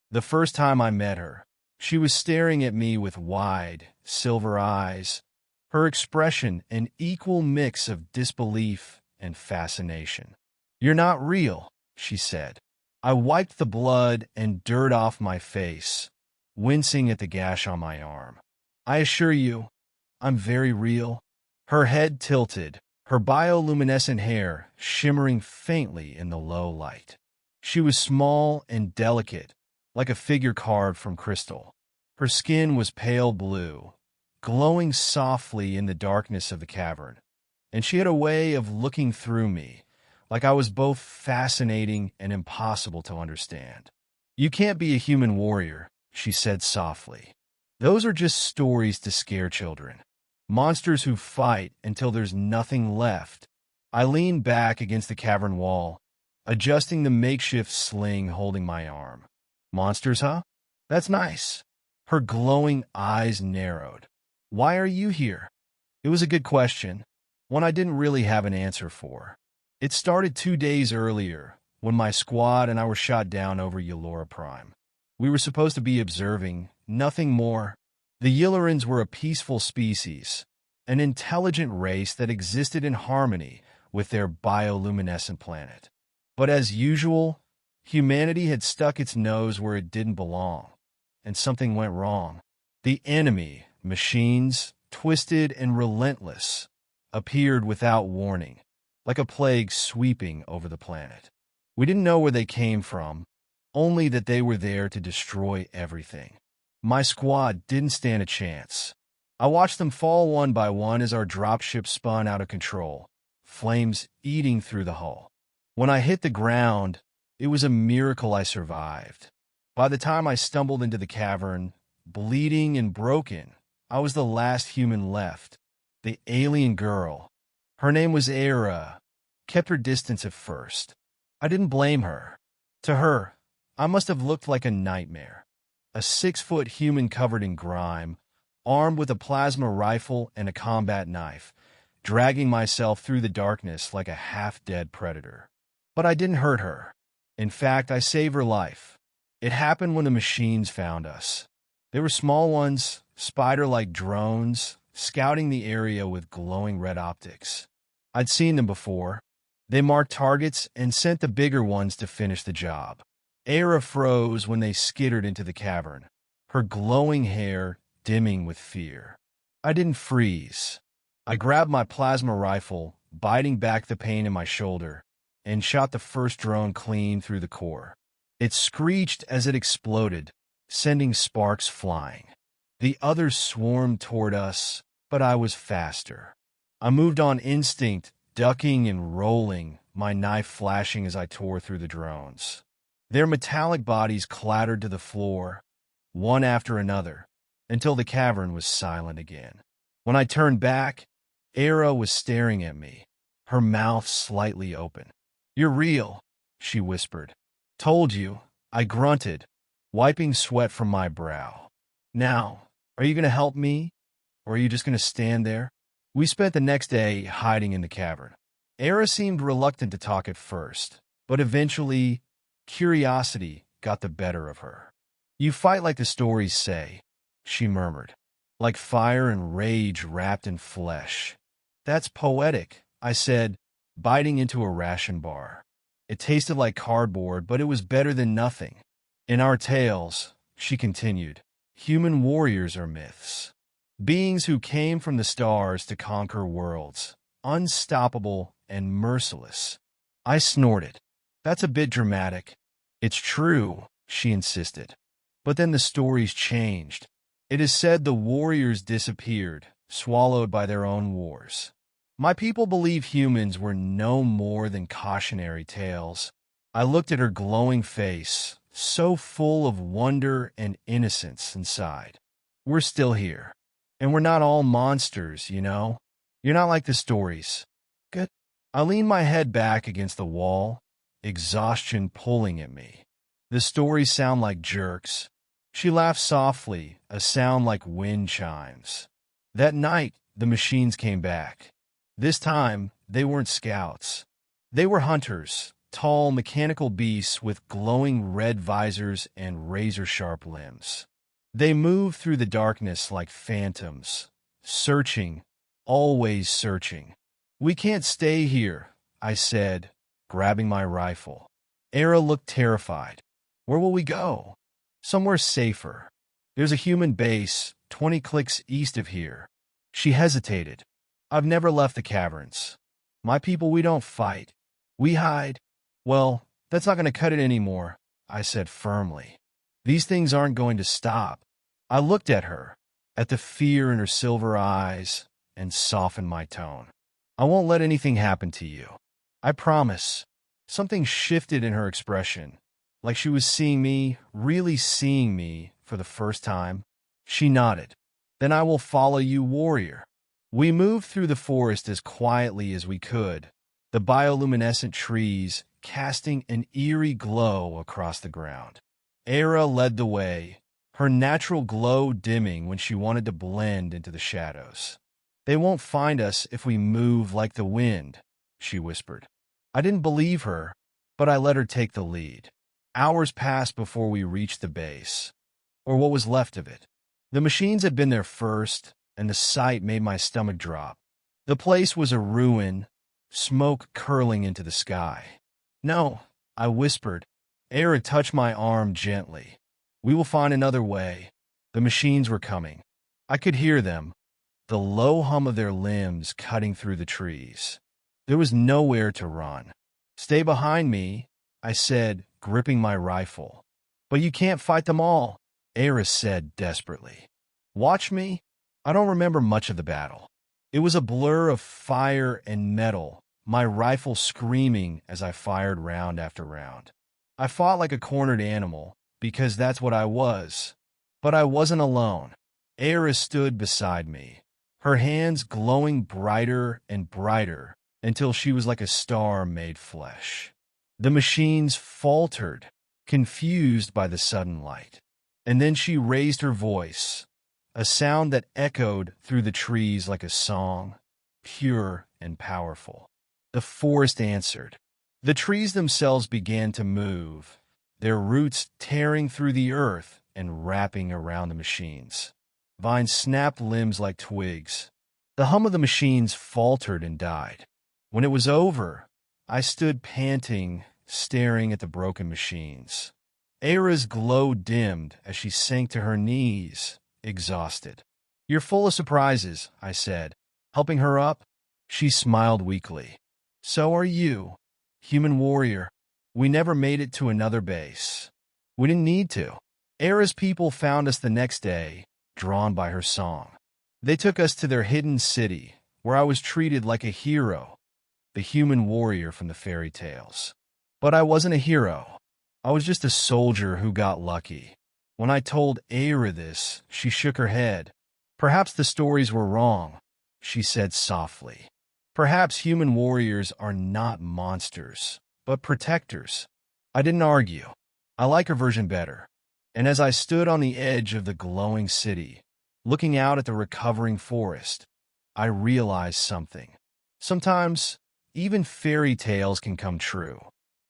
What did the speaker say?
The first time I met her, she was staring at me with wide, silver eyes, her expression an equal mix of disbelief and fascination. "You're not real," she said. I wiped the blood and dirt off my face, wincing at the gash on my arm. "I assure you, I'm very real." Her head tilted, her bioluminescent hair shimmering faintly in the low light. She was small and delicate, like a figure carved from crystal. Her skin was pale blue, glowing softly in the darkness of the cavern, and she had a way of looking through me, like I was both fascinating and impossible to understand. "You can't be a human warrior," she said softly. "Those are just stories to scare children. Monsters who fight until there's nothing left." I leaned back against the cavern wall, adjusting the makeshift sling holding my arm. "Monsters, huh? That's nice." Her glowing eyes narrowed. "Why are you here?" It was a good question, one I didn't really have an answer for. It started 2 days earlier, when my squad and I were shot down over Yora Prime. We were supposed to be observing, nothing more. The Yllorans were a peaceful species, an intelligent race that existed in harmony with their bioluminescent planet. But as usual, humanity had stuck its nose where it didn't belong, and something went wrong. The enemy, machines, twisted and relentless, appeared without warning, like a plague sweeping over the planet. We didn't know where they came from, only that they were there to destroy everything. My squad didn't stand a chance. I watched them fall one by one as our dropship spun out of control, flames eating through the hull. When I hit the ground, it was a miracle I survived. By the time I stumbled into the cavern, bleeding and broken, I was the last human left. The alien girl, her name was Yora, kept her distance at first. I didn't blame her. To her, I must have looked like a nightmare. A 6-foot human covered in grime, armed with a plasma rifle and a combat knife, dragging myself through the darkness like a half-dead predator. But I didn't hurt her. In fact, I saved her life. It happened when the machines found us. They were small ones, spider-like drones, scouting the area with glowing red optics. I'd seen them before. They marked targets and sent the bigger ones to finish the job. Yora froze when they skittered into the cavern, her glowing hair dimming with fear. I didn't freeze. I grabbed my plasma rifle, biting back the pain in my shoulder, and shot the first drone clean through the core. It screeched as it exploded, sending sparks flying. The others swarmed toward us, but I was faster. I moved on instinct, ducking and rolling, my knife flashing as I tore through the drones. Their metallic bodies clattered to the floor, one after another, until the cavern was silent again. When I turned back, Yora was staring at me, her mouth slightly open. "You're real," she whispered. "Told you," I grunted, wiping sweat from my brow. "Now, are you going to help me, or are you just going to stand there?" We spent the next day hiding in the cavern. Yora seemed reluctant to talk at first, but eventually, curiosity got the better of her. "You fight like the stories say," she murmured, "like fire and rage wrapped in flesh." "That's poetic," I said, biting into a ration bar. It tasted like cardboard, but it was better than nothing. "In our tales," she continued, "human warriors are myths. Beings who came from the stars to conquer worlds, unstoppable and merciless." I snorted. "That's a bit dramatic." "It's true," she insisted. "But then the stories changed. It is said the warriors disappeared, swallowed by their own wars. My people believe humans were no more than cautionary tales." I looked at her glowing face, so full of wonder and innocence inside. "We're still here. And we're not all monsters, you know? You're not like the stories." "Good." I leaned my head back against the wall, exhaustion pulling at me. "The stories sound like jerks." She laughed softly, a sound like wind chimes. "That night, the machines came back. This time, they weren't scouts. They were hunters, tall mechanical beasts with glowing red visors and razor-sharp limbs. They move through the darkness like phantoms, searching, always searching. "We can't stay here," I said, grabbing my rifle. Era looked terrified. "Where will we go?" "Somewhere safer. There's a human base 20 clicks east of here." She hesitated. "I've never left the caverns. My people, we don't fight. We hide." "Well, that's not going to cut it anymore," I said firmly. "These things aren't going to stop." I looked at her, at the fear in her silver eyes, and softened my tone. "I won't let anything happen to you. I promise." Something shifted in her expression, like she was seeing me, really seeing me, for the first time. She nodded. "Then I will follow you, warrior." We moved through the forest as quietly as we could, the bioluminescent trees casting an eerie glow across the ground. Era led the way, her natural glow dimming when she wanted to blend into the shadows. "They won't find us if we move like the wind," she whispered. I didn't believe her, but I let her take the lead. Hours passed before we reached the base, or what was left of it. The machines had been there first, and the sight made my stomach drop. The place was a ruin, smoke curling into the sky. "No," I whispered. Era touched my arm gently. "We will find another way." The machines were coming. I could hear them, the low hum of their limbs cutting through the trees. There was nowhere to run. "Stay behind me," I said, gripping my rifle. "But you can't fight them all," Era said desperately. "Watch me." I don't remember much of the battle. It was a blur of fire and metal, my rifle screaming as I fired round after round. I fought like a cornered animal, because that's what I was. But I wasn't alone. Era stood beside me, her hands glowing brighter and brighter until she was like a star made flesh. The machines faltered, confused by the sudden light. And then she raised her voice, a sound that echoed through the trees like a song, pure and powerful. The forest answered. The trees themselves began to move, their roots tearing through the earth and wrapping around the machines. Vines snapped limbs like twigs. The hum of the machines faltered and died. When it was over, I stood panting, staring at the broken machines. Era's glow dimmed as she sank to her knees, exhausted. "You're full of surprises," I said, helping her up. She smiled weakly. "So are you, human warrior. We never made it to another base. We didn't need to." Era's people found us the next day, drawn by her song. They took us to their hidden city, where I was treated like a hero, the human warrior from the fairy tales. But I wasn't a hero. I was just a soldier who got lucky. When I told Era this, she shook her head. "Perhaps the stories were wrong," she said softly. "Perhaps human warriors are not monsters, but protectors." I didn't argue. I like her version better. And as I stood on the edge of the glowing city, looking out at the recovering forest, I realized something. Sometimes, even fairy tales can come true.